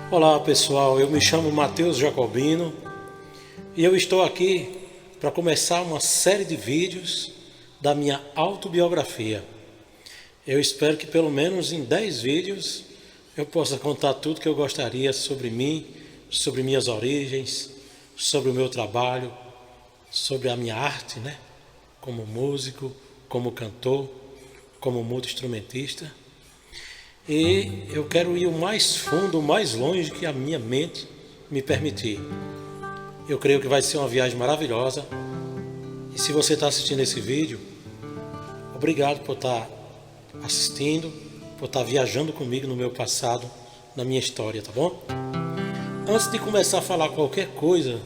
Olá pessoal, eu me chamo Matheus Jacobino e eu estou aqui para começar uma série de vídeos da minha autobiografia. Eu espero que pelo menos em 10 vídeos eu possa contar tudo que eu gostaria sobre mim, sobre minhas origens, sobre o meu trabalho, sobre a minha arte, como músico, como cantor, como multi-instrumentista. E eu quero ir o mais fundo, o mais longe que a minha mente me permitir. Eu creio que vai ser uma viagem maravilhosa. E se você está assistindo esse vídeo, obrigado por estar assistindo, por estar viajando comigo no meu passado, na minha história, tá bom? Antes de começar a falar qualquer coisa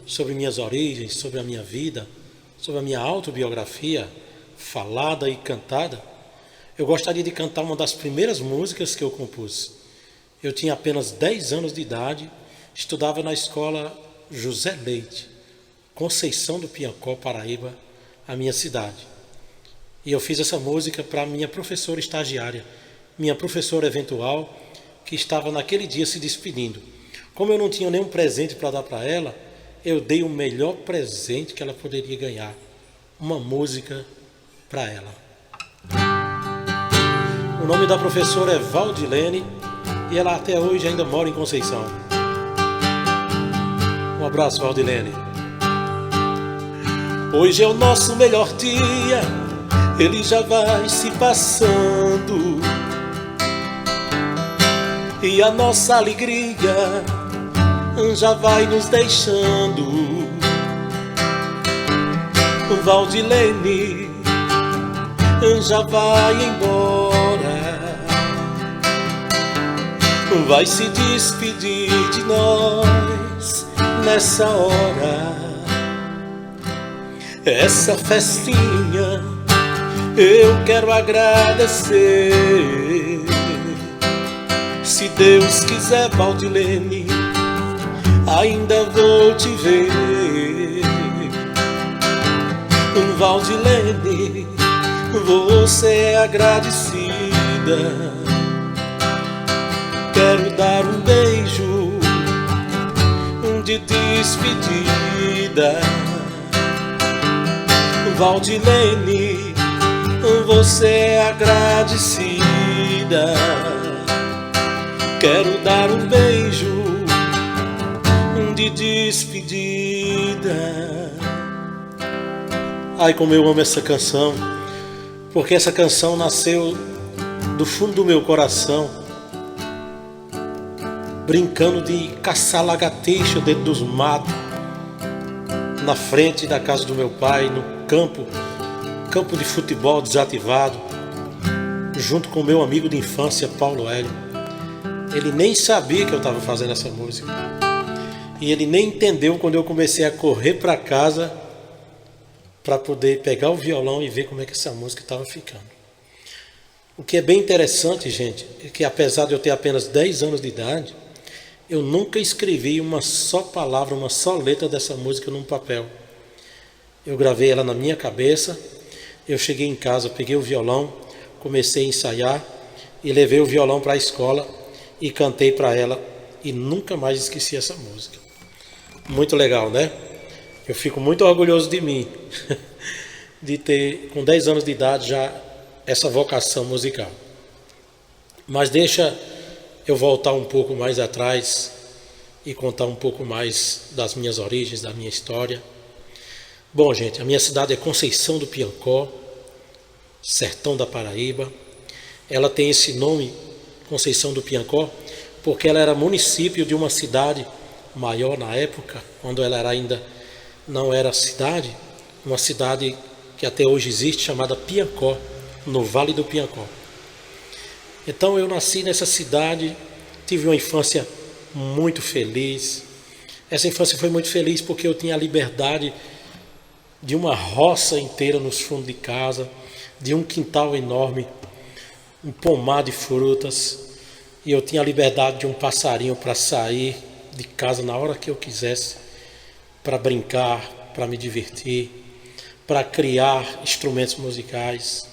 sobre minhas origens, sobre a minha vida, sobre a minha autobiografia, falada e cantada, eu gostaria de cantar uma das primeiras músicas que eu compus. Eu tinha apenas 10 anos de idade, estudava na escola José Leite, Conceição do Piancó, Paraíba, a minha cidade. E eu fiz essa música para minha professora estagiária, minha professora eventual, que estava naquele dia se despedindo. Como eu não tinha nenhum presente para dar para ela, eu dei o melhor presente que ela poderia ganhar, uma música para ela. O nome da professora é Valdilene e ela até hoje ainda mora em Conceição. Um abraço, Valdilene. Hoje é o nosso melhor dia, ele já vai se passando, e a nossa alegria já vai nos deixando. Valdilene já vai embora, vai se despedir de nós nessa hora. Essa festinha eu quero agradecer. Se Deus quiser, Valdilene, ainda vou te ver. Valdilene, você é agradecida. Quero dar um beijo de despedida. Valdilene, você é agradecida. Quero dar um beijo de despedida. Ai, como eu amo essa canção, porque essa canção nasceu do fundo do meu coração, brincando de caçar lagartixa dentro dos matos, na frente da casa do meu pai, no campo de futebol desativado, junto com meu amigo de infância, Paulo Hélio. Ele nem sabia que eu estava fazendo essa música, e ele nem entendeu quando eu comecei a correr para casa para poder pegar o violão e ver como é que essa música estava ficando. O que é bem interessante, gente, é que apesar de eu ter apenas 10 anos de idade, eu nunca escrevi uma só palavra, uma só letra dessa música num papel. Eu gravei ela na minha cabeça, eu cheguei em casa, peguei o violão, comecei a ensaiar e levei o violão para a escola e cantei para ela e nunca mais esqueci essa música. Muito legal, né? Eu fico muito orgulhoso de mim, de ter, com 10 anos de idade, já essa vocação musical. Mas deixa eu voltar um pouco mais atrás e contar um pouco mais das minhas origens, da minha história. Bom, gente, a minha cidade é Conceição do Piancó, sertão da Paraíba. Ela tem esse nome, Conceição do Piancó, porque ela era município de uma cidade maior na época, quando ela ainda não era cidade, uma cidade que até hoje existe, chamada Piancó, no Vale do Piancó. Então eu nasci nessa cidade, tive uma infância muito feliz. Essa infância foi muito feliz porque eu tinha a liberdade de uma roça inteira nos fundos de casa, de um quintal enorme, um pomar de frutas, e eu tinha a liberdade de um passarinho para sair de casa na hora que eu quisesse, para brincar, para me divertir, para criar instrumentos musicais.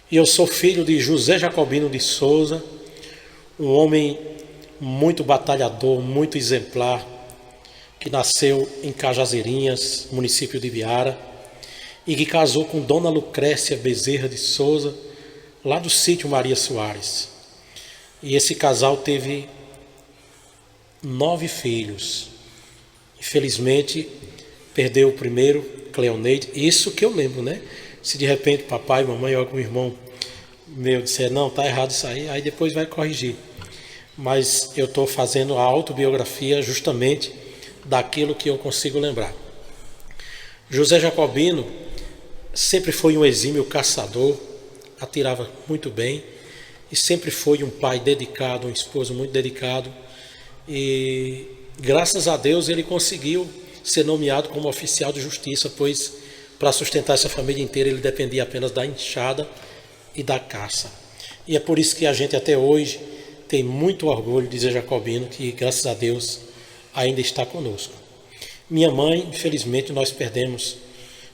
E eu sou filho de José Jacobino de Souza, um homem muito batalhador, muito exemplar, que nasceu em Cajazeirinhas, município de Ibiara, e que casou com Dona Lucrécia Bezerra de Souza, lá do sítio Maria Soares. E esse casal teve 9 filhos. Infelizmente, perdeu o primeiro, Cleoneide. Isso que eu lembro, né? Se de repente papai, mamãe ou algum irmão meu disser, não, tá errado isso aí depois vai corrigir. Mas eu estou fazendo a autobiografia justamente daquilo que eu consigo lembrar. José Jacobino sempre foi um exímio caçador, atirava muito bem e sempre foi um pai dedicado, um esposo muito dedicado, e graças a Deus ele conseguiu ser nomeado como oficial de justiça, pois para sustentar essa família inteira ele dependia apenas da enxada e da caça. E é por isso que a gente até hoje tem muito orgulho de Zé Jacobino, que graças a Deus ainda está conosco. Minha mãe, infelizmente, nós perdemos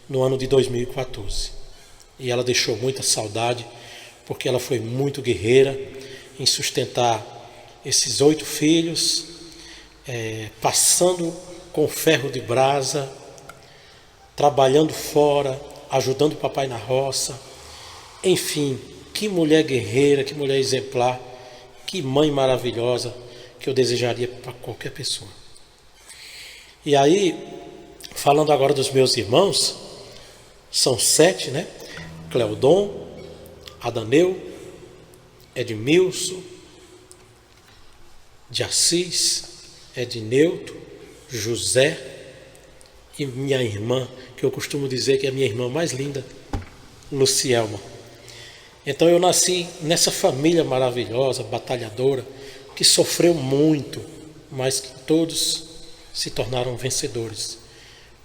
no ano de 2014. E ela deixou muita saudade, porque ela foi muito guerreira em sustentar esses 8 filhos, passando com ferro de brasa, trabalhando fora, ajudando o papai na roça. Enfim, que mulher guerreira, que mulher exemplar, que mãe maravilhosa que eu desejaria para qualquer pessoa. E aí, falando agora dos meus irmãos, são 7, né? Cleodon, Adaneu, Edmilson, de Assis, Edneuto, José e minha irmã, que eu costumo dizer que é a minha irmã mais linda, Lucielma. Então eu nasci nessa família maravilhosa, batalhadora, que sofreu muito, mas que todos se tornaram vencedores.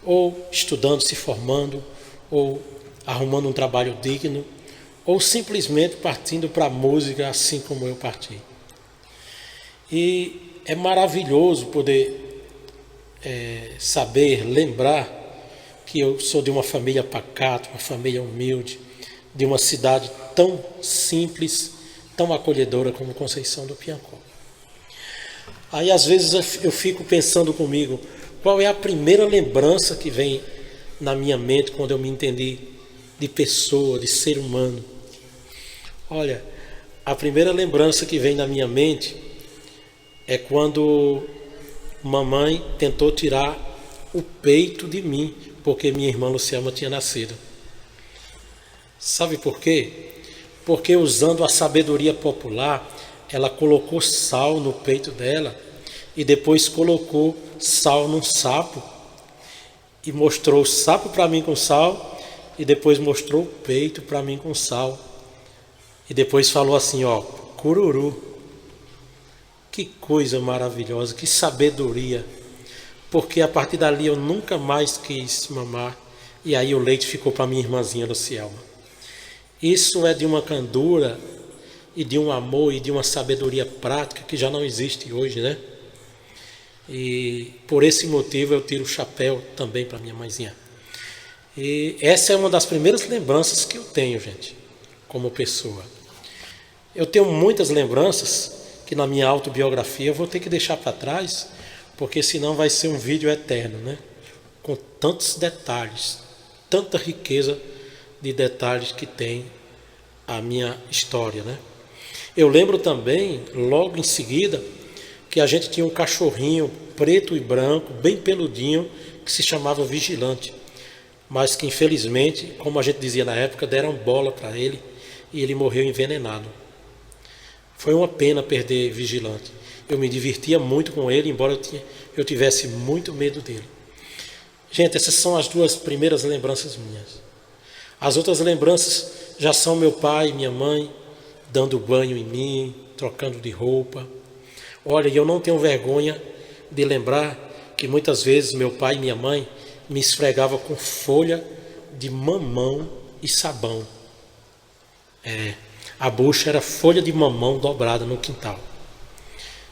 Ou estudando, se formando, ou arrumando um trabalho digno, ou simplesmente partindo para a música, assim como eu parti. E é maravilhoso poder saber, lembrar que eu sou de uma família pacata, uma família humilde, de uma cidade tão simples, tão acolhedora como Conceição do Piancó. Aí às vezes eu fico pensando comigo, qual é a primeira lembrança que vem na minha mente quando eu me entendi de pessoa, de ser humano? Olha, a primeira lembrança que vem na minha mente é quando mamãe tentou tirar o peito de mim, porque minha irmã Luciana tinha nascido. Sabe por quê? Porque usando a sabedoria popular, ela colocou sal no peito dela e depois colocou sal num sapo e mostrou o sapo para mim com sal e depois mostrou o peito para mim com sal e depois falou assim, ó, cururu. Que coisa maravilhosa, que sabedoria, porque a partir dali eu nunca mais quis mamar e aí o leite ficou para minha irmãzinha Lucielma. Isso é de uma candura e de um amor e de uma sabedoria prática que já não existe hoje, né? E por esse motivo eu tiro o chapéu também para minha mãezinha. E essa é uma das primeiras lembranças que eu tenho, gente, como pessoa. Eu tenho muitas lembranças que na minha autobiografia eu vou ter que deixar para trás, porque senão vai ser um vídeo eterno, né? Com tantos detalhes, tanta riqueza de detalhes que tem a minha história, né? Eu lembro também, logo em seguida, que a gente tinha um cachorrinho preto e branco, bem peludinho, que se chamava Vigilante, mas que infelizmente, como a gente dizia na época, deram bola para ele e ele morreu envenenado. Foi uma pena perder Vigilante. Eu me divertia muito com ele, embora eu tivesse muito medo dele. Gente, essas são as 2 primeiras lembranças minhas. As outras lembranças já são meu pai e minha mãe dando banho em mim, trocando de roupa. Olha, eu não tenho vergonha de lembrar que muitas vezes meu pai e minha mãe me esfregavam com folha de mamão e sabão. A bucha era folha de mamão dobrada no quintal.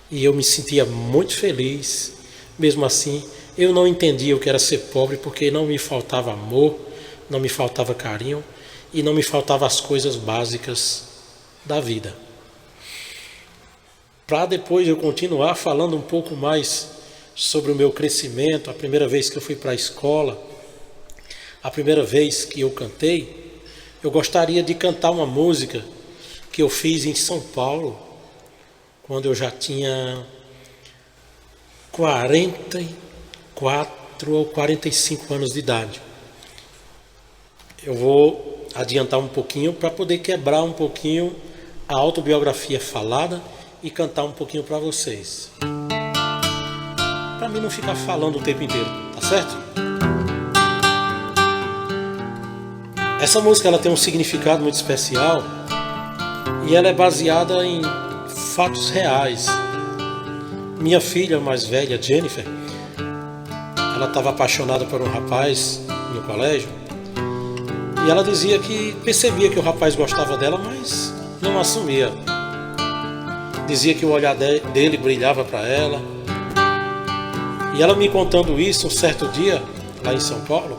E eu me sentia muito feliz. Mesmo assim, eu não entendia o que era ser pobre, porque não me faltava amor, não me faltava carinho e não me faltavam as coisas básicas da vida. para depois eu continuar falando um pouco mais sobre o meu crescimento, a primeira vez que eu fui para a escola, a primeira vez que eu cantei, eu gostaria de cantar uma música que eu fiz em São Paulo, quando eu já tinha 44 ou 45 anos de idade. Eu vou adiantar um pouquinho para poder quebrar um pouquinho a autobiografia falada e cantar um pouquinho para vocês. Para mim não ficar falando o tempo inteiro, tá certo? Essa música ela tem um significado muito especial e ela é baseada em fatos reais. Minha filha mais velha, Jennifer, ela estava apaixonada por um rapaz no colégio e ela dizia que percebia que o rapaz gostava dela, mas não assumia. Dizia que o olhar dele brilhava para ela. E ela me contando isso um certo dia, lá em São Paulo,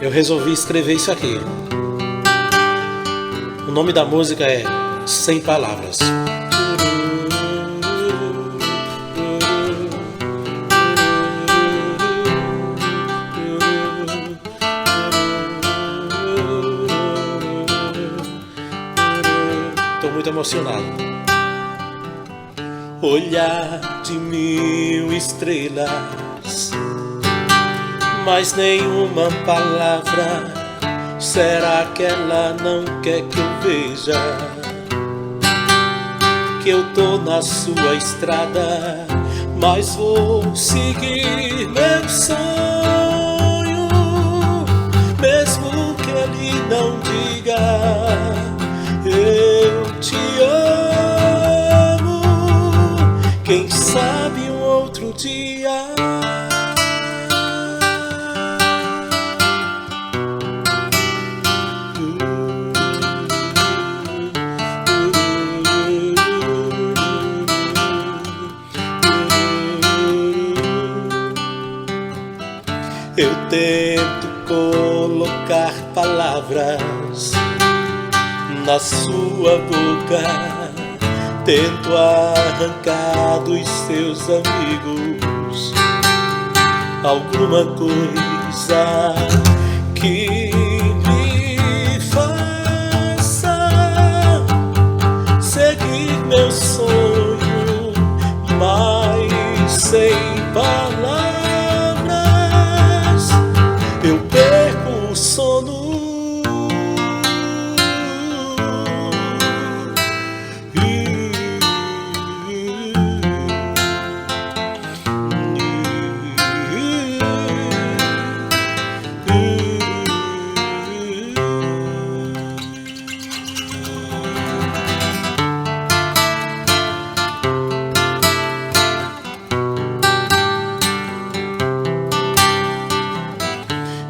eu resolvi escrever isso aqui. O nome da música é Sem Palavras. Estou muito emocionado. Olhar de 1000 estrelas, mas nenhuma palavra. Será que ela não quer que eu veja que eu tô na sua estrada, mas vou seguir meu sonho, mesmo que ele não diga eu te amo. Quem sabe um outro dia. Eu tento colocar palavras na sua boca, tento arrancar dos seus amigos alguma coisa que me faça seguir meu sonho, mas sem palavras eu perco o sono.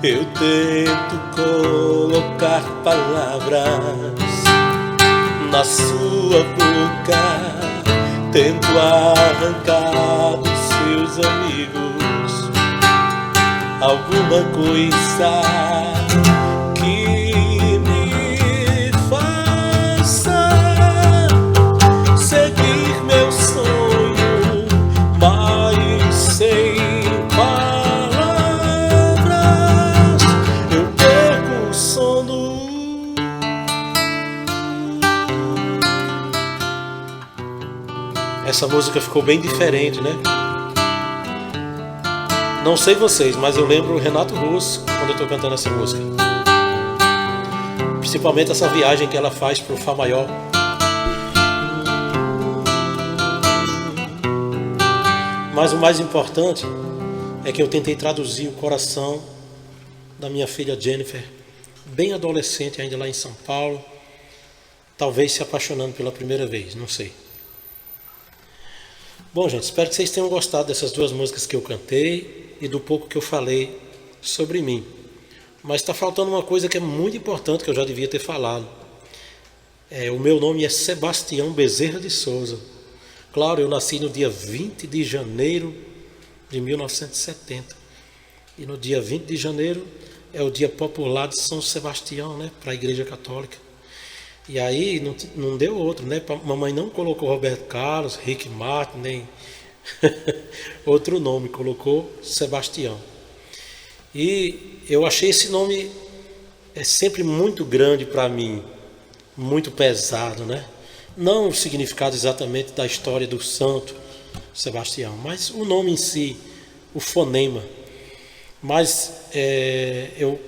Eu tento colocar palavras na sua boca, tento arrancar dos seus amigos alguma coisa que me faça seguir meu sonho, mas sem Essa música ficou bem diferente, né? Não sei vocês, mas eu lembro o Renato Russo quando eu tô cantando essa música. Principalmente essa viagem que ela faz pro Fá maior. Mas o mais importante é que eu tentei traduzir o coração da minha filha Jennifer, bem adolescente ainda lá em São Paulo, talvez se apaixonando pela primeira vez, não sei. Bom, gente, espero que vocês tenham gostado dessas duas músicas que eu cantei e do pouco que eu falei sobre mim. Mas está faltando uma coisa que é muito importante, que eu já devia ter falado. O meu nome é Sebastião Bezerra de Souza. Claro, eu nasci no dia 20 de janeiro de 1970. E no dia 20 de janeiro é o dia popular de São Sebastião, né, para a Igreja Católica. E aí não deu outro, né? Mamãe não colocou Roberto Carlos, Rick Martin, nem outro nome, colocou Sebastião. E eu achei esse nome sempre muito grande para mim, muito pesado, né? Não o significado exatamente da história do santo Sebastião, mas o nome em si, o fonema. Mas eu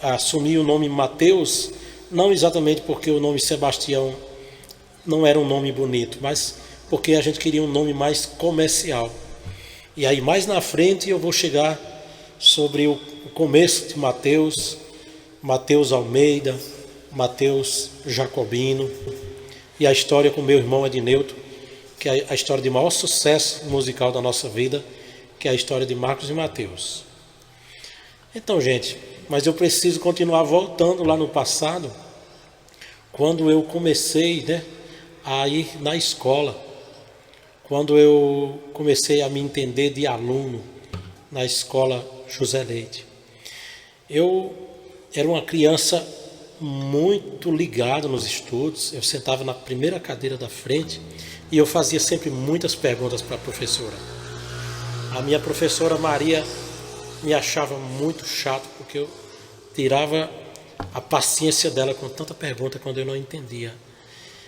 assumi o nome Mateus, não exatamente porque o nome Sebastião não era um nome bonito, mas porque a gente queria um nome mais comercial. E aí mais na frente eu vou chegar sobre o começo de Mateus, Mateus Almeida, Mateus Jacobino e a história com meu irmão Edneuto, que é a história de maior sucesso musical da nossa vida, que é a história de Marcos e Mateus. Então, gente, mas eu preciso continuar voltando lá no passado, quando eu comecei, né, a ir na escola, quando eu comecei a me entender de aluno na escola José Leite. Eu era uma criança muito ligada nos estudos, eu sentava na primeira cadeira da frente e eu fazia sempre muitas perguntas para a professora. A minha professora Maria me achava muito chato porque eu tirava a paciência dela com tanta pergunta quando eu não entendia.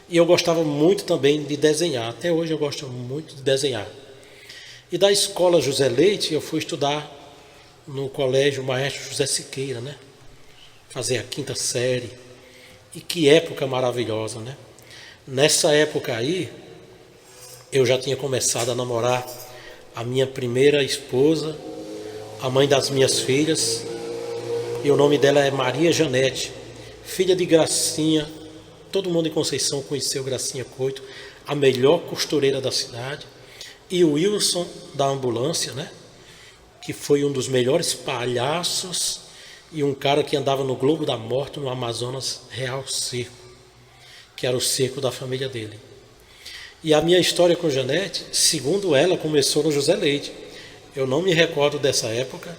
E eu gostava muito também de desenhar, até hoje eu gosto muito de desenhar. E da escola José Leite eu fui estudar no colégio Maestro José Siqueira, né? Fazer a 5ª série. E que época maravilhosa, né? Nessa época aí, eu já tinha começado a namorar a minha primeira esposa, a mãe das minhas filhas, e o nome dela é Maria Janete, filha de Gracinha. Todo mundo em Conceição conheceu Gracinha Coito, a melhor costureira da cidade, e o Wilson da ambulância, né? Que foi um dos melhores palhaços e um cara que andava no Globo da Morte, no Amazonas Real Circo, que era o circo da família dele. E a minha história com Janete, segundo ela, começou no José Leite. Eu não me recordo dessa época,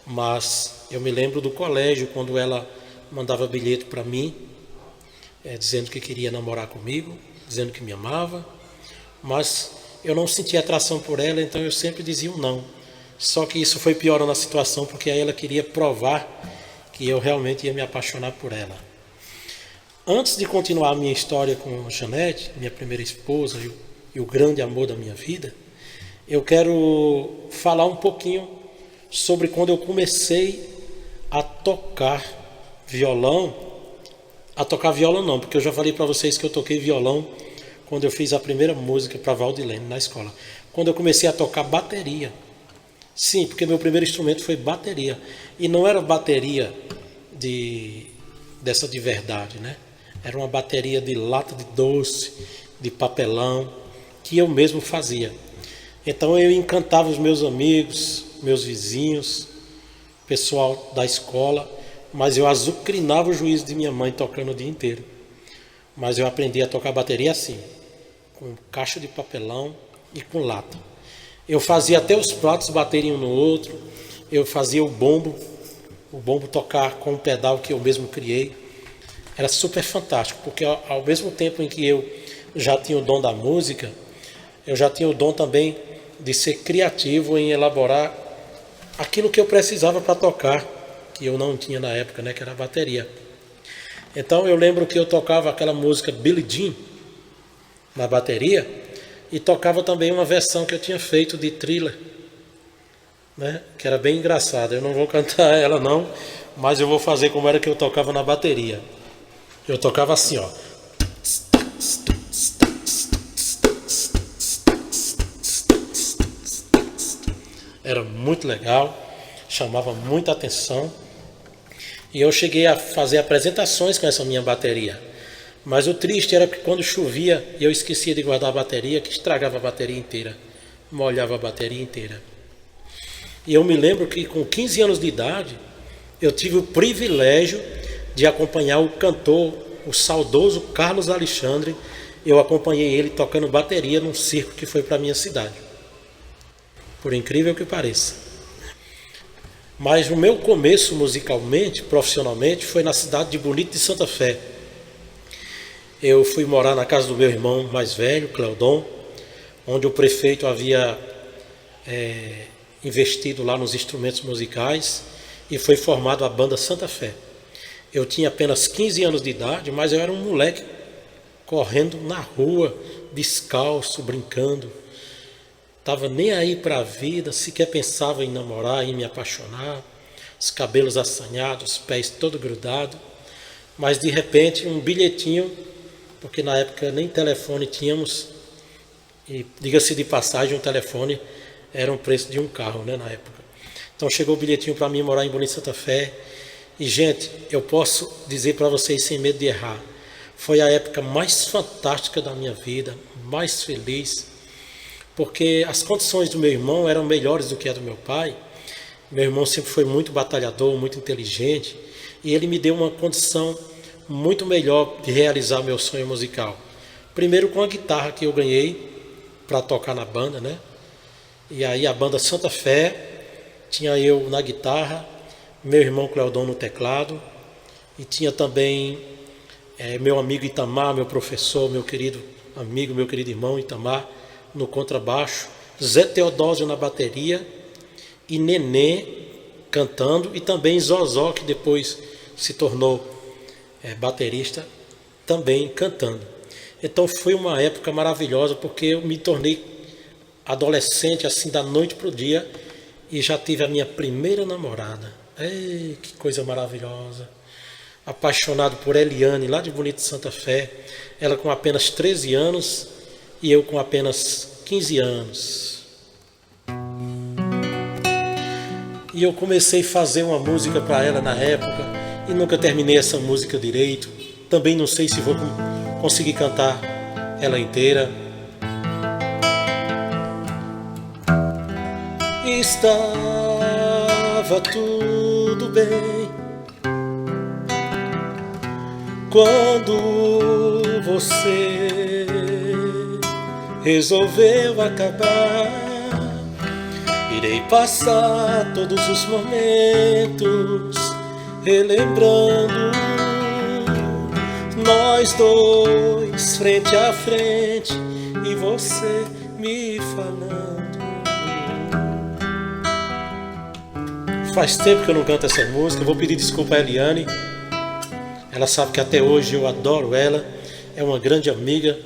mas eu me lembro do colégio, quando ela mandava bilhete para mim, dizendo que queria namorar comigo, dizendo que me amava, mas eu não sentia atração por ela, então eu sempre dizia um não. Só que isso foi piorando a situação, porque aí ela queria provar que eu realmente ia me apaixonar por ela. Antes de continuar a minha história com Janete, minha primeira esposa e o grande amor da minha vida, eu quero falar um pouquinho sobre quando eu comecei a tocar violão. A tocar violão não, porque eu já falei para vocês que eu toquei violão quando eu fiz a primeira música para Valdilene na escola. Quando eu comecei a tocar bateria. Sim, porque meu primeiro instrumento foi bateria. E não era bateria dessa de verdade, né? Era uma bateria de lata de doce, de papelão, que eu mesmo fazia. Então eu encantava os meus amigos, meus vizinhos, pessoal da escola, mas eu azucrinava o juízo de minha mãe tocando o dia inteiro. Mas eu aprendi a tocar bateria assim, com caixa de papelão e com lata. Eu fazia até os pratos baterem um no outro, eu fazia o bombo tocar com um pedal que eu mesmo criei. Era super fantástico, porque ao mesmo tempo em que eu já tinha o dom da música, eu já tinha o dom também de ser criativo em elaborar aquilo que eu precisava para tocar, que eu não tinha na época, né, que era a bateria. Então eu lembro que eu tocava aquela música Billie Jean na bateria e tocava também uma versão que eu tinha feito de Thriller, né, que era bem engraçada. Eu não vou cantar ela não, mas eu vou fazer como era que eu tocava na bateria. Eu tocava assim, ó. Era muito legal, chamava muita atenção. E eu cheguei a fazer apresentações com essa minha bateria. Mas o triste era que quando chovia e eu esquecia de guardar a bateria, que estragava a bateria inteira, molhava a bateria inteira. E eu me lembro que com 15 anos de idade, eu tive o privilégio de acompanhar o cantor, o saudoso Carlos Alexandre. Eu acompanhei ele tocando bateria num circo que foi para a minha cidade. Por incrível que pareça. Mas o meu começo musicalmente, profissionalmente, foi na cidade de Bonito de Santa Fé. eu fui morar na casa do meu irmão mais velho, Cleodon, onde o prefeito havia investido lá nos instrumentos musicais e foi formado a banda Santa Fé. Eu tinha apenas 15 anos de idade, mas eu era um moleque correndo na rua, descalço, brincando. Estava nem aí para a vida, sequer pensava em namorar, em me apaixonar, os cabelos assanhados, os pés todo grudados. Mas de repente um bilhetinho, porque na época nem telefone tínhamos, e diga-se de passagem, um telefone era o preço de um carro, né, na época. Então chegou o bilhetinho para mim morar em Bonito Santa Fé. E gente, eu posso dizer para vocês sem medo de errar, foi a época mais fantástica da minha vida, mais feliz, porque as condições do meu irmão eram melhores do que a do meu pai. Meu irmão sempre foi muito batalhador, muito inteligente, e ele me deu uma condição muito melhor de realizar meu sonho musical. Primeiro com a guitarra que eu ganhei para tocar na banda, né? E aí a banda Santa Fé, tinha eu na guitarra, meu irmão Cleodon no teclado, e tinha também meu amigo Itamar, meu professor, meu querido amigo, meu querido irmão Itamar no contrabaixo, Zé Teodósio na bateria e Nenê cantando, e também Zozó, que depois se tornou baterista, também cantando. Então foi uma época maravilhosa, porque eu me tornei adolescente assim da noite para o dia e já tive a minha primeira namorada. Ei, que coisa maravilhosa! Apaixonado por Eliane, lá de Bonito Santa Fé, ela com apenas 13 anos e eu com apenas 15 anos. E eu comecei a fazer uma música para ela na época e nunca terminei essa música direito. Também não sei se vou conseguir cantar ela inteira. Estava tudo bem quando você resolveu acabar. Irei passar todos os momentos relembrando nós dois frente a frente e você me falando. Faz tempo que eu não canto essa música, eu vou pedir desculpa a Eliane. Ela sabe que até hoje eu adoro ela, é uma grande amiga,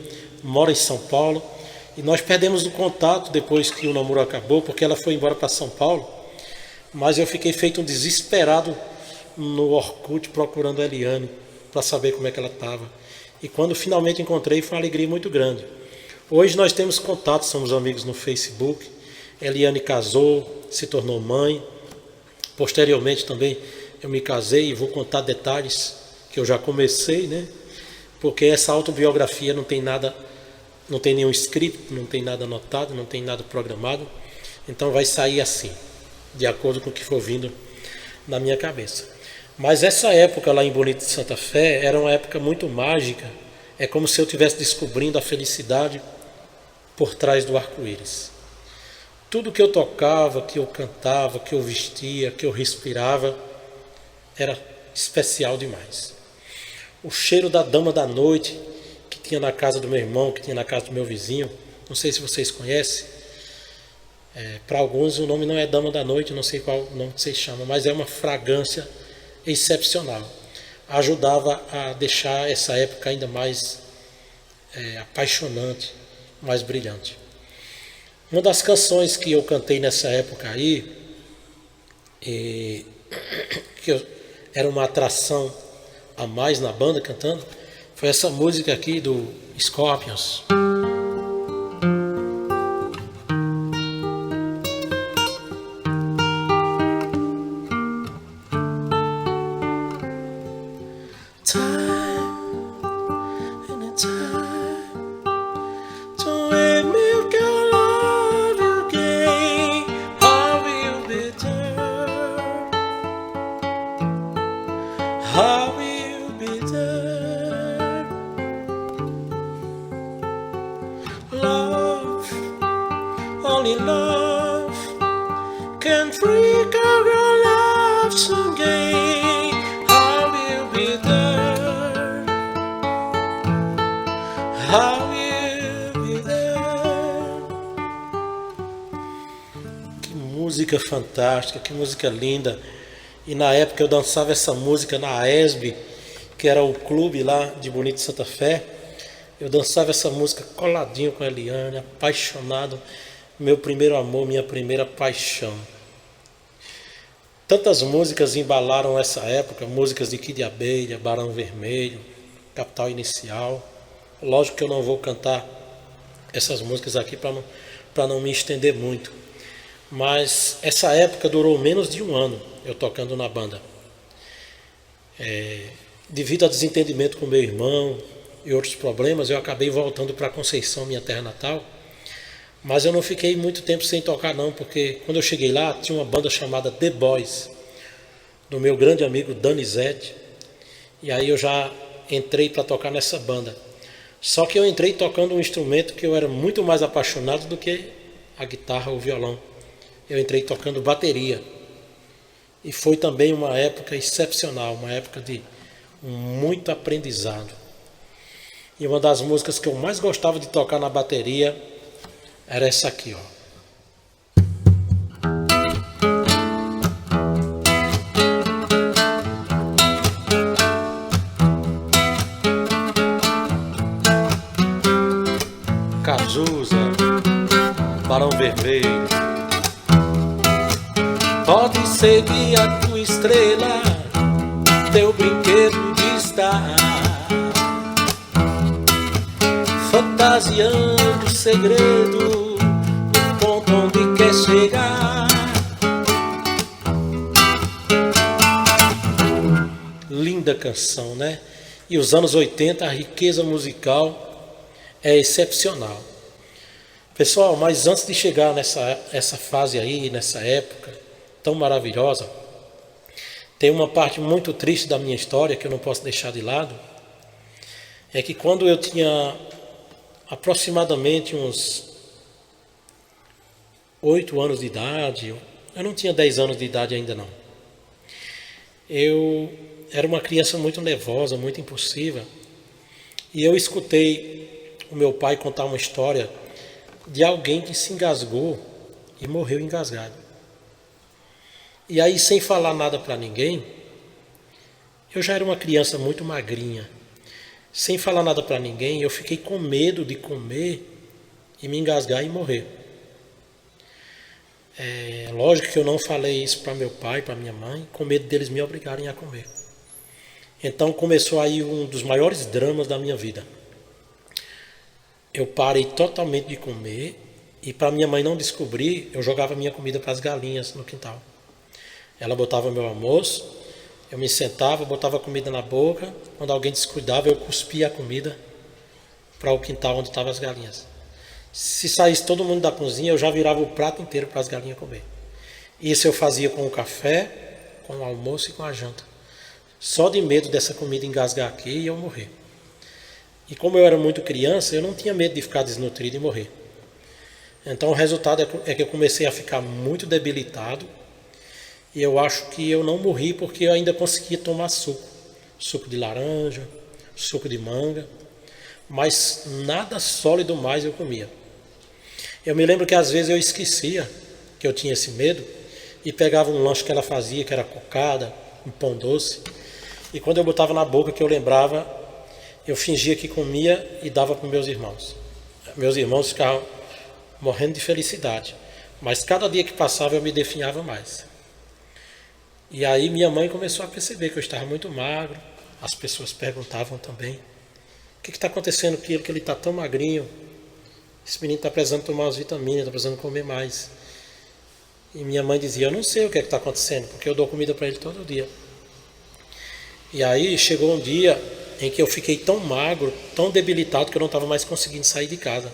mora em São Paulo. E nós perdemos o contato depois que o namoro acabou, porque ela foi embora para São Paulo. Mas eu fiquei feito um desesperado no Orkut procurando a Eliane, para saber como é que ela estava. E quando finalmente encontrei, foi uma alegria muito grande. Hoje nós temos contato, somos amigos no Facebook. Eliane casou, se tornou mãe. Posteriormente também eu me casei e vou contar detalhes que eu já comecei, né? Porque essa autobiografia não tem nada, não tem nenhum script, não tem nada anotado, não tem nada programado. Então vai sair assim, de acordo com o que for vindo na minha cabeça. Mas essa época lá em Bonito de Santa Fé era uma época muito mágica. É como se eu estivesse descobrindo a felicidade por trás do arco-íris. Tudo que eu tocava, que eu cantava, que eu vestia, que eu respirava, era especial demais. O cheiro da dama da noite, que tinha na casa do meu irmão, que tinha na casa do meu vizinho, não sei se vocês conhecem. Para alguns o nome não é dama da noite, não sei qual nome vocês chamam, mas é uma fragrância excepcional. Ajudava a deixar essa época ainda mais apaixonante, mais brilhante. Uma das canções que eu cantei nessa época aí, era uma atração a mais na banda cantando, foi essa música aqui do Scorpions. Only love can freak out your love someday. I will be there. música fantástica, que música linda. E na época eu dançava essa música na AESB, que era o clube lá de Bonito Santa Fé. Eu dançava essa música coladinho com a Eliane, apaixonado. Meu primeiro amor, minha primeira paixão. Tantas músicas embalaram essa época, músicas de Kid Abelha, Barão Vermelho, Capital Inicial. Lógico que eu não vou cantar essas músicas aqui para não me estender muito. Mas essa época durou menos de um ano, eu tocando na banda. Devido a desentendimento com meu irmão e outros problemas, eu acabei voltando para Conceição, minha terra natal. Mas eu não fiquei muito tempo sem tocar não, porque quando eu cheguei lá, tinha uma banda chamada The Boys, do meu grande amigo Danizete. E aí eu já entrei para tocar nessa banda. Só que eu entrei tocando um instrumento que eu era muito mais apaixonado do que a guitarra ou o violão. Eu entrei tocando bateria. E foi também uma época excepcional, uma época de muito aprendizado. E uma das músicas que eu mais gostava de tocar na bateria era essa aqui, ó. Cazuza, Barão Vermelho. Pode seguir a tua estrela, teu brinquedo de estar fantasiando o segredo do ponto onde quer chegar. Linda canção, né? E os anos 80, a riqueza musical é excepcional. Pessoal, mas antes de chegar essa fase aí, nessa época tão maravilhosa, tem uma parte muito triste da minha história que eu não posso deixar de lado. É que quando eu tinha aproximadamente uns 8 anos de idade, eu não tinha 10 anos de idade ainda não. Eu era uma criança muito nervosa, muito impulsiva, e eu escutei o meu pai contar uma história de alguém que se engasgou e morreu engasgado. E aí, sem falar nada para ninguém, eu já era uma criança muito magrinha. Sem falar nada para ninguém, eu fiquei com medo de comer e me engasgar e morrer. Lógico que eu não falei isso para meu pai, para minha mãe, com medo deles me obrigarem a comer. Então começou aí um dos maiores dramas da minha vida. Eu parei totalmente de comer e, para minha mãe não descobrir, eu jogava minha comida para as galinhas no quintal. Ela botava meu almoço, eu me sentava, botava a comida na boca. Quando alguém descuidava, eu cuspia a comida para o quintal onde estavam as galinhas. Se saísse todo mundo da cozinha, eu já virava o prato inteiro para as galinhas comer. Isso eu fazia com o café, com o almoço e com a janta. Só de medo dessa comida engasgar aqui e eu morrer. E como eu era muito criança, eu não tinha medo de ficar desnutrido e morrer. Então o resultado é que eu comecei a ficar muito debilitado. E eu acho que eu não morri porque eu ainda conseguia tomar suco. Suco de laranja, suco de manga. Mas nada sólido mais eu comia. Eu me lembro que às vezes eu esquecia que eu tinha esse medo e pegava um lanche que ela fazia, que era cocada, um pão doce. E quando eu botava na boca que eu lembrava, eu fingia que comia e dava para meus irmãos. Meus irmãos ficavam morrendo de felicidade. Mas cada dia que passava eu me definhava mais. E aí minha mãe começou a perceber que eu estava muito magro. As pessoas perguntavam também: o que está acontecendo com ele, que ele está tão magrinho? Esse menino está precisando tomar as vitaminas, está precisando comer mais. E minha mãe dizia: eu não sei o que está acontecendo, porque eu dou comida para ele todo dia. E aí chegou um dia em que eu fiquei tão magro, tão debilitado, que eu não estava mais conseguindo sair de casa,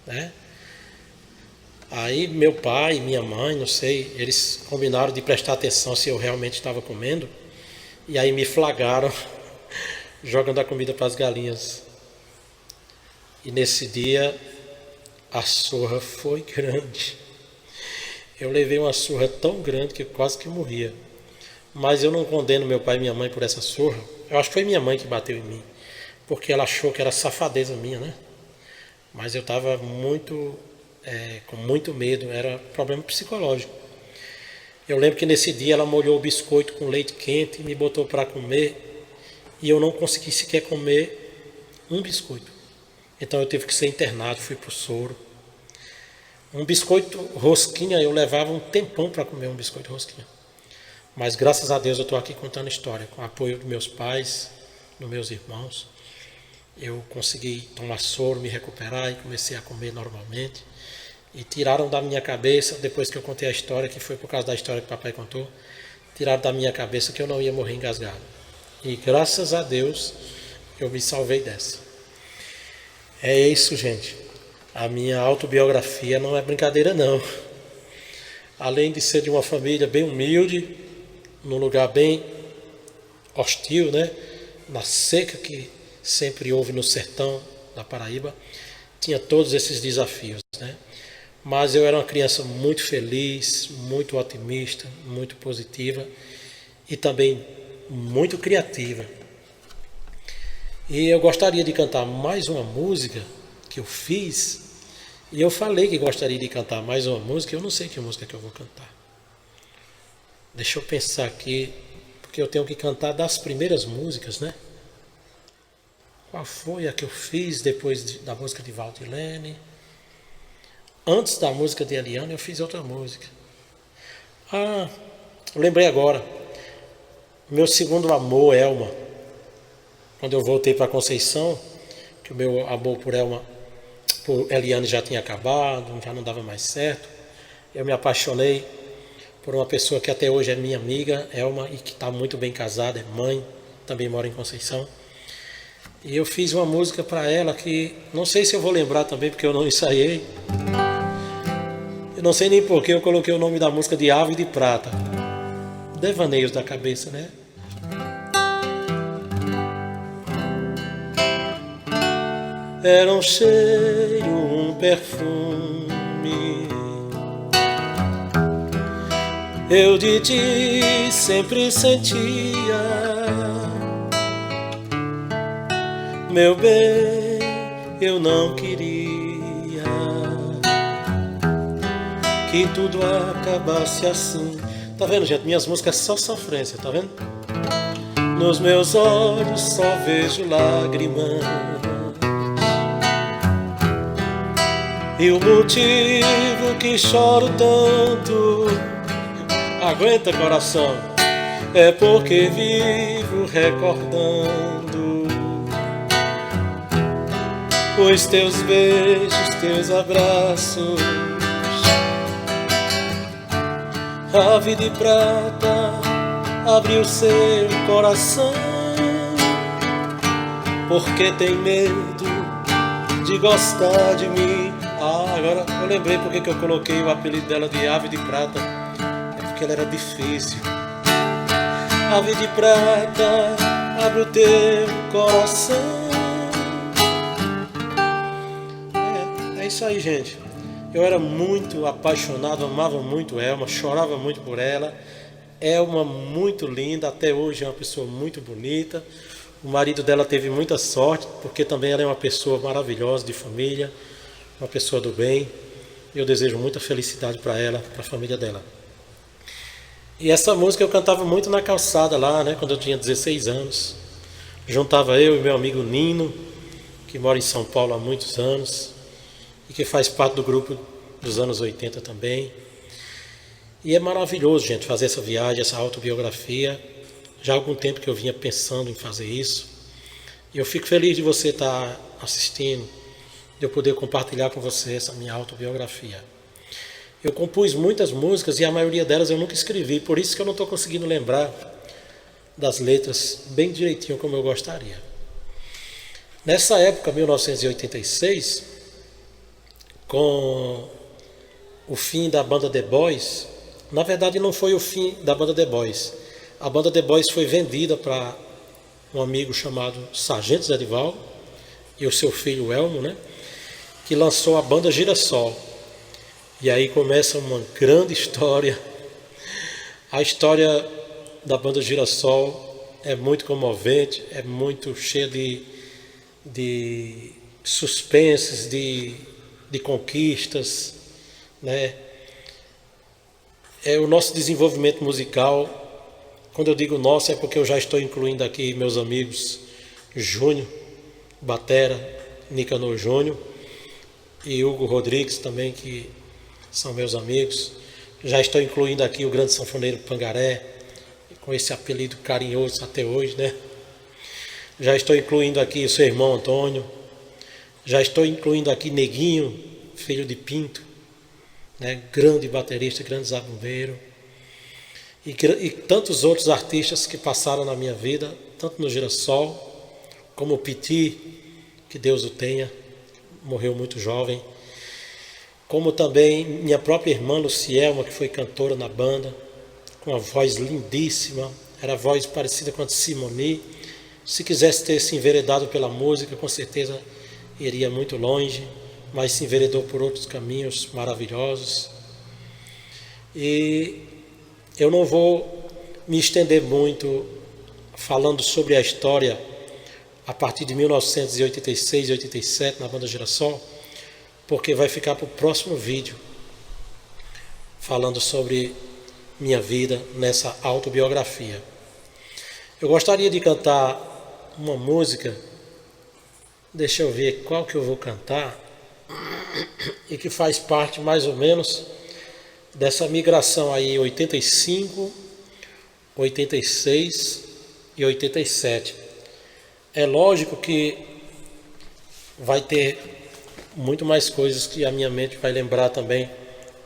né? Aí meu pai e minha mãe, não sei, eles combinaram de prestar atenção se eu realmente estava comendo. E aí me flagraram jogando a comida para as galinhas. E nesse dia a surra foi grande. Eu levei uma surra tão grande que quase que morria. Mas eu não condeno meu pai e minha mãe por essa surra. Eu acho que foi minha mãe que bateu em mim, porque ela achou que era safadeza minha, né? Mas eu estava muito com muito medo, era problema psicológico. Eu lembro que nesse dia ela molhou o biscoito com leite quente e me botou para comer, e eu não consegui sequer comer um biscoito. Então eu tive que ser internado, fui para o soro. Um biscoito rosquinha, eu levava um tempão para comer um biscoito rosquinha. Mas graças a Deus eu estou aqui contando história, com o apoio dos meus pais, dos meus irmãos. Eu consegui tomar soro, me recuperar e comecei a comer normalmente. E tiraram da minha cabeça, depois que eu contei a história, que foi por causa da história que o papai contou, tiraram da minha cabeça que eu não ia morrer engasgado. E graças a Deus eu me salvei dessa. É isso, gente. A minha autobiografia não é brincadeira, não. Além de ser de uma família bem humilde, num lugar bem hostil, né? Na seca que sempre houve no sertão da Paraíba, tinha todos esses desafios, né? Mas eu era uma criança muito feliz, muito otimista, muito positiva e também muito criativa. E eu gostaria de cantar mais uma música que eu fiz, e eu falei que gostaria de cantar mais uma música, eu não sei que música que eu vou cantar. Deixa eu pensar aqui, porque eu tenho que cantar das primeiras músicas, né? Qual foi a que eu fiz depois da música de Valdilene? Antes da música de Eliane, eu fiz outra música. Ah, eu lembrei agora. Meu segundo amor, Elma. Quando eu voltei para Conceição, que o meu amor por Eliane já tinha acabado, já não dava mais certo. Eu me apaixonei por uma pessoa que até hoje é minha amiga, Elma, e que está muito bem casada, é mãe, também mora em Conceição. E eu fiz uma música para ela que não sei se eu vou lembrar também, porque eu não ensaiei. Eu não sei nem porquê eu coloquei o nome da música de Ave de Prata. Devaneios da cabeça, né? Era um cheiro, um perfume, eu de ti sempre sentia. Meu bem, eu não queria que tudo acabasse assim. Tá vendo, gente? Minhas músicas só sofrência, tá vendo? Nos meus olhos só vejo lágrimas, e o motivo que choro tanto, aguenta coração, é porque vivo recordando os teus beijos, teus abraços. Ave de prata abriu seu coração, porque tem medo de gostar de mim. Ah, agora eu lembrei porque que eu coloquei o apelido dela de Ave de Prata. É porque ela era difícil. Ave de prata, abre o teu coração. É isso aí, gente. Eu era muito apaixonado, amava muito Elma, chorava muito por ela. Elma muito linda, até hoje é uma pessoa muito bonita. O marido dela teve muita sorte, porque também ela é uma pessoa maravilhosa, de família, uma pessoa do bem. Eu desejo muita felicidade para ela, para a família dela. E essa música eu cantava muito na calçada lá, né, quando eu tinha 16 anos. Juntava eu e meu amigo Nino, que mora em São Paulo há muitos anos e que faz parte do grupo dos anos 80 também. E é maravilhoso, gente, fazer essa viagem, essa autobiografia. Já há algum tempo que eu vinha pensando em fazer isso. E eu fico feliz de você estar assistindo, de eu poder compartilhar com você essa minha autobiografia. Eu compus muitas músicas e a maioria delas eu nunca escrevi, por isso que eu não estou conseguindo lembrar das letras bem direitinho como eu gostaria. Nessa época, 1986, com o fim da banda The Boys, na verdade não foi o fim da banda The Boys. A banda The Boys foi vendida para um amigo chamado Sargento Zé Divaldo e o seu filho Elmo, né, que lançou a banda Girassol. E aí começa uma grande história. A história da banda Girassol é muito comovente, é muito cheia de suspenses, de conquistas, né? É o nosso desenvolvimento musical. Quando eu digo nosso, é porque eu já estou incluindo aqui meus amigos Júnior, batera, Nicanor Júnior e Hugo Rodrigues também, que são meus amigos. Já estou incluindo aqui o grande sanfoneiro Pangaré, com esse apelido carinhoso até hoje, né? Já estou incluindo aqui o seu irmão Antônio. Já estou incluindo aqui Neguinho, filho de Pinto, né? Grande baterista, grande zabumbeiro. E tantos outros artistas que passaram na minha vida, tanto no Girassol, como o Piti, que Deus o tenha, morreu muito jovem, como também minha própria irmã Lucielma, que foi cantora na banda, com uma voz lindíssima, era a voz parecida com a de Simone. Se quisesse ter se enveredado pela música, com certeza iria muito longe, mas se enveredou por outros caminhos maravilhosos. E eu não vou me estender muito falando sobre a história a partir de 1986 e 87 na banda Girassol, porque vai ficar para o próximo vídeo falando sobre minha vida nessa autobiografia. Eu gostaria de cantar uma música, deixa eu ver qual que eu vou cantar, e que faz parte mais ou menos dessa migração aí 85, 86 e 87. É lógico que vai ter muito mais coisas que a minha mente vai lembrar também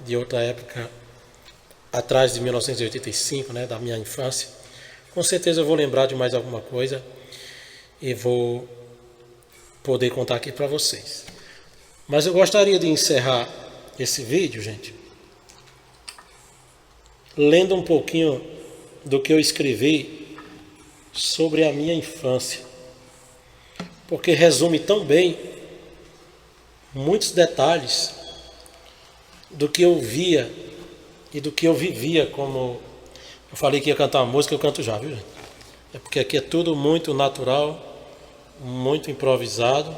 de outra época atrás de 1985, né, da minha infância. Com certeza eu vou lembrar de mais alguma coisa e vou poder contar aqui para vocês. Mas eu gostaria de encerrar esse vídeo, gente, lendo um pouquinho do que eu escrevi sobre a minha infância, porque resume tão bem muitos detalhes do que eu via e do que eu vivia. Como eu falei que ia cantar uma música, eu canto já, viu, gente? É porque aqui é tudo muito natural, muito improvisado,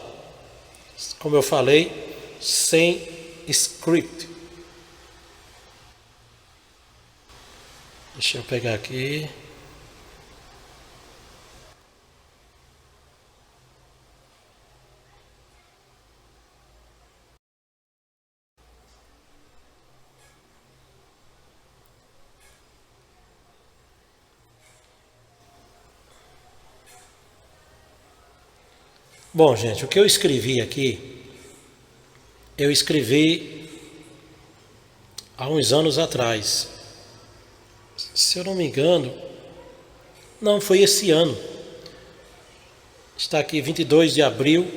como eu falei, sem script. Deixa eu pegar aqui. Bom, gente, o que eu escrevi aqui, eu escrevi há uns anos atrás. Se eu não me engano, não, foi esse ano. Está aqui 22 de abril.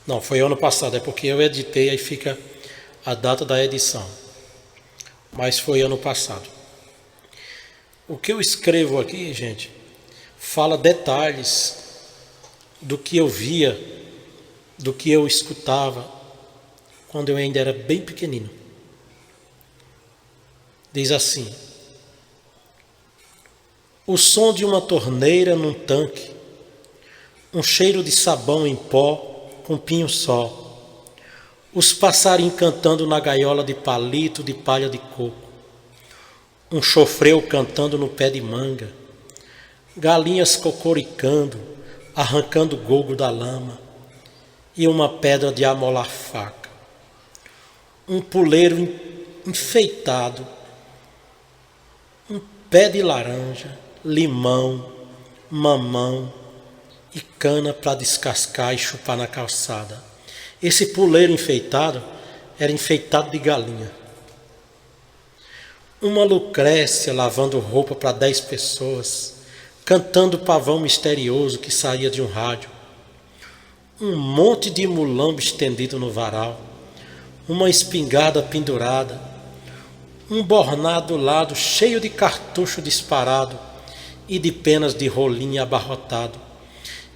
Não, foi ano passado, é porque eu editei, aí fica a data da edição. Mas foi ano passado. O que eu escrevo aqui, gente, fala detalhes do que eu via, do que eu escutava quando eu ainda era bem pequenino. Diz assim: o som de uma torneira num tanque, um cheiro de sabão em pó com pinho só, os passarinhos cantando na gaiola de palito de palha de coco, um chofreu cantando no pé de manga, galinhas cocoricando, arrancando gogo da lama, e uma pedra de amolar faca, um puleiro enfeitado, um pé de laranja, limão, mamão e cana para descascar e chupar na calçada. Esse puleiro enfeitado era enfeitado de galinha. Uma Lucrécia lavando roupa para 10 pessoas, cantando pavão misterioso que saía de um rádio. Um monte de mulambo estendido no varal, uma espingarda pendurada, um bornado lado cheio de cartucho disparado e de penas de rolinho abarrotado,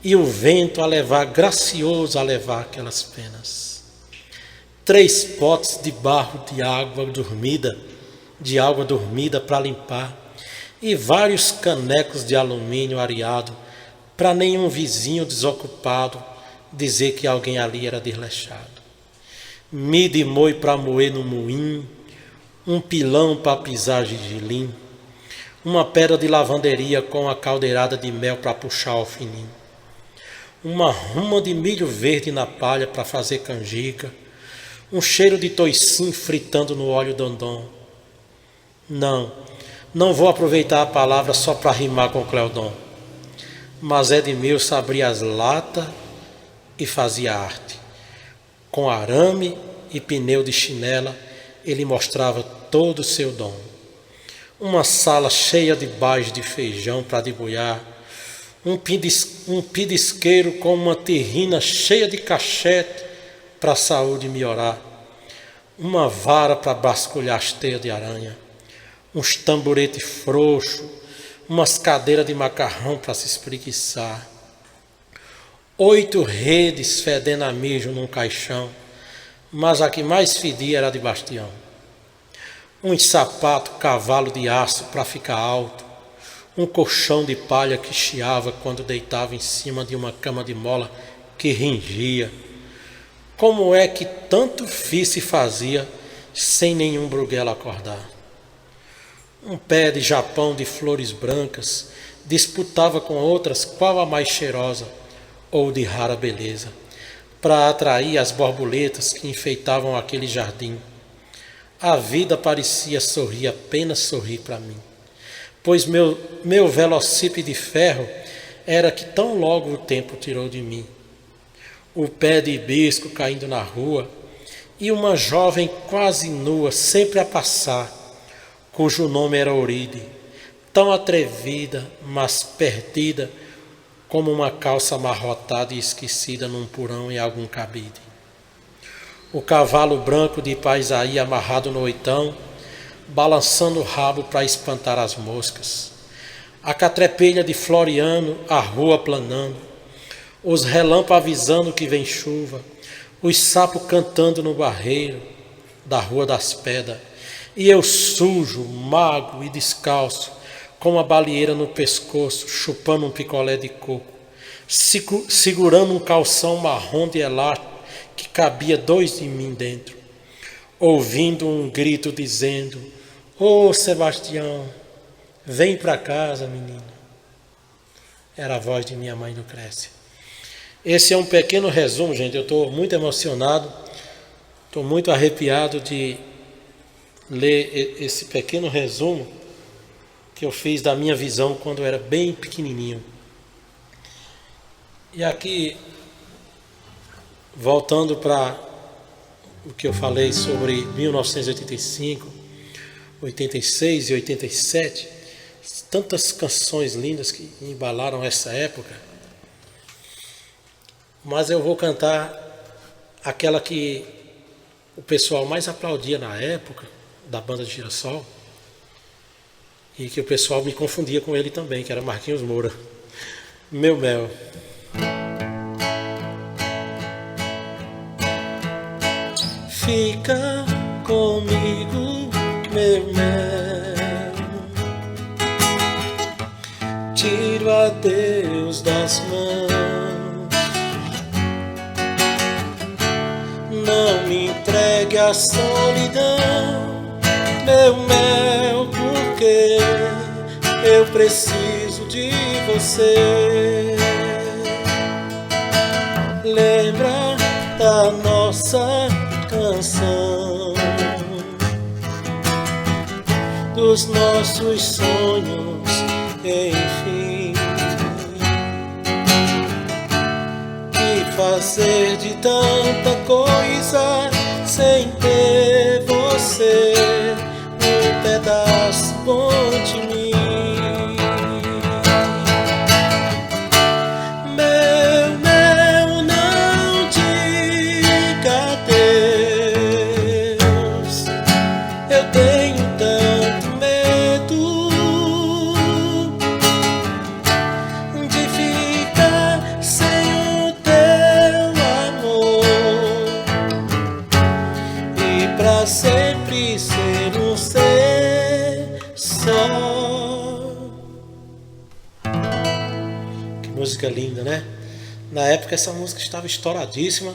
e o vento a levar, gracioso a levar aquelas penas. 3 potes de barro de água dormida para limpar, e vários canecos de alumínio areado para nenhum vizinho desocupado dizer que alguém ali era desleixado. milho e moi para moer no moinho, um pilão para pisar gergelim, uma pedra de lavanderia com a caldeirada de mel para puxar o fininho, uma ruma de milho verde na palha para fazer canjica, um cheiro de toicinho fritando no óleo dondom. Não vou aproveitar a palavra só para rimar com Cleodon, mas Edmilson abria as latas e fazia arte. Com arame e pneu de chinela, ele mostrava todo o seu dom. Uma sala cheia de baixos de feijão para debulhar, um pidisqueiro com uma terrina cheia de cachete para a saúde melhorar, uma vara para basculhar as teias de aranha, uns tamboretes frouxos, umas cadeiras de macarrão para se espreguiçar, 8 redes fedendo a mijo num caixão, mas a que mais fedia era a de Bastião. Uns sapatos cavalo de aço para ficar alto, um colchão de palha que chiava quando deitava em cima de uma cama de mola que ringia. Como é que tanto fiz se fazia sem nenhum bruguelo acordar? Um pé de japão de flores brancas disputava com outras qual a mais cheirosa ou de rara beleza, para atrair as borboletas que enfeitavam aquele jardim. A vida parecia sorrir, apenas sorrir para mim, pois meu velocípede de ferro era que tão logo o tempo tirou de mim. O pé de hibisco caindo na rua e uma jovem quase nua sempre a passar, cujo nome era Oride, tão atrevida, mas perdida, como uma calça amarrotada e esquecida num porão em algum cabide. O cavalo branco de Paisaí amarrado no oitão, balançando o rabo para espantar as moscas. A catrepelha de Floriano, a rua planando, os relâmpagos avisando que vem chuva, os sapos cantando no barreiro da Rua das Pedras, e eu sujo, magro e descalço, com uma baleeira no pescoço, chupando um picolé de coco, segurando um calção marrom de elástico que cabia 2 de mim dentro, ouvindo um grito dizendo: "Ô Sebastião, vem para casa, menino." Era a voz de minha mãe Lucrécia. Esse é um pequeno resumo, gente. Eu estou muito emocionado, estou muito arrepiado de ler esse pequeno resumo que eu fiz da minha visão quando eu era bem pequenininho. E aqui, voltando para o que eu falei sobre 1985, 86 e 87, tantas canções lindas que embalaram essa época, mas eu vou cantar aquela que o pessoal mais aplaudia na época, da banda de Girassol, e que o pessoal me confundia com ele também, que era Marquinhos Moura. Meu mel. Fica comigo, meu mel, tiro a Deus das mãos, não me entregue à solidão, meu mel, porque eu preciso de você. Lembra da nossa canção, dos nossos sonhos, enfim. Que fazer de tanta coisa sem ter você, um pedaço bom de mim. Meu mel, não diga adeus, eu tenho tanto medo de ficar sem o teu amor e pra sempre ser um ser só. Que música linda, né? Na época essa música estava estouradíssima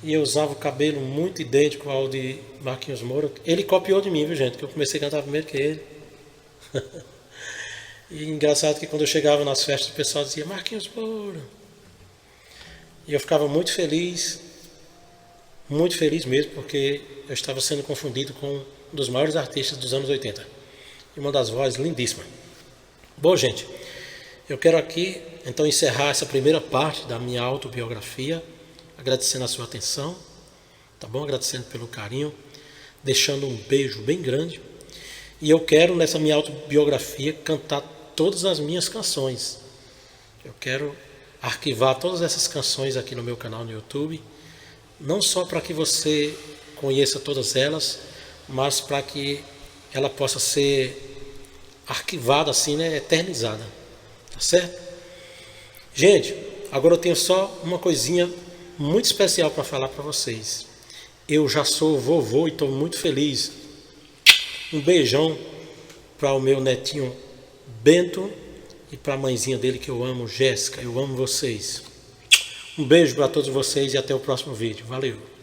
e eu usava o cabelo muito idêntico ao de Marquinhos Moura. Ele copiou de mim, viu, gente? Que eu comecei a cantar primeiro que ele. E engraçado que quando eu chegava nas festas, o pessoal dizia Marquinhos Moura. E eu ficava muito feliz mesmo, porque eu estava sendo confundido com um dos maiores artistas dos anos 80. E uma das vozes lindíssimas. Bom, gente, eu quero aqui então encerrar essa primeira parte da minha autobiografia, agradecendo a sua atenção, tá bom? Agradecendo pelo carinho, deixando um beijo bem grande. E eu quero, nessa minha autobiografia, cantar todas as minhas canções. Eu quero arquivar todas essas canções aqui no meu canal no YouTube, não só para que você conheça todas elas, mas para que ela possa ser arquivada assim, né, eternizada. Tá certo? Gente, agora eu tenho só uma coisinha muito especial para falar para vocês. Eu já sou vovô e estou muito feliz. Um beijão para o meu netinho Bento e para a mãezinha dele que eu amo, Jéssica. Eu amo vocês. Um beijo para todos vocês e até o próximo vídeo. Valeu!